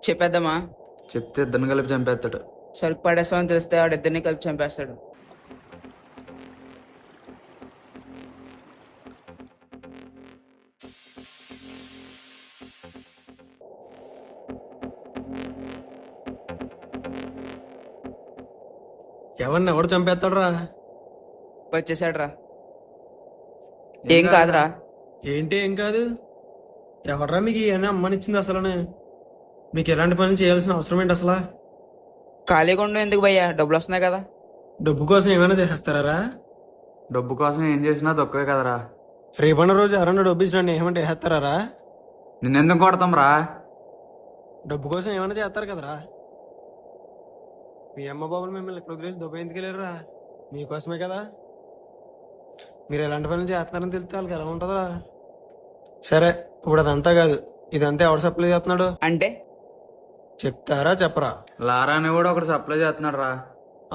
చెప్పేద్దామా? చెప్తే ఇద్దరిని కలిపి చంపేస్తాడు. సరుకు పడేస్తామని తెలిస్తే వాడిద్దరిని కలిపి చంపేస్తాడు. ఎవరిని ఎవడు చంపేస్తాడు రా? వచ్చేసాడు రా. ఏం కాదురా. ఏంటి ఏం కాదు? ఎవడరా మీకు ఇవన్నీ అమ్మనిచ్చింది అసలు? మీకు ఎలాంటి పని చేయాల్సిన అవసరం ఏంటి అసలు? ఖాళీగా ఉండు ఎందుకు భయ్యా, డబ్బులు వస్తున్నాయి కదా. డబ్బు కోసం ఏమైనా చేసేస్తారా? డబ్బు కోసం ఏం చేసినా తక్కువే కదరా. రేపన్న రోజు ఎవరన్నా డబ్బు ఇచ్చిన ఏమంటే వేసేస్తారా? నిన్నెందుకు కొడతాం రా? డబ్బు కోసం ఏమైనా చేస్తారు కదరా. మీ అమ్మ బాబులు మిమ్మల్ని ఇక్కడ వదిలేసి దుబాయ్ ఎందుకు వెళ్ళారా? మీకోసమే కదా. మీరు ఎలాంటి పనులు చేస్తున్నారని తెలిస్తే వాళ్ళకి ఎలా ఉంటుందా? సరే, ఇప్పుడు అదంతా కాదు, ఇదంతా ఎవడు సప్లై చేస్తున్నాడు అంటే చెప్తారా చెప్పరా? లారా అని కూడా ఒకటి సప్లై చేస్తున్నాడు రా.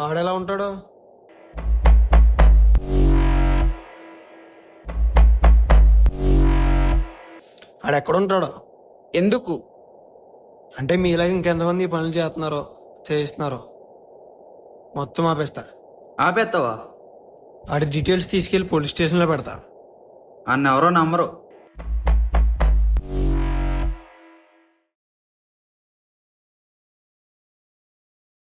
ఆడెలా ఉంటాడు? ఆడెక్కడుంటాడో? ఎందుకు? అంటే మీలాగా ఇంకెంతమంది ఈ పనులు చేస్తున్నారో మొత్తం ఆపేస్తా. ఆపేస్తావా? ఆడి డీటెయిల్స్ తీసుకెళ్లి పోలీస్ స్టేషన్లో పెడతా. అన్నెవరో నమ్మరు.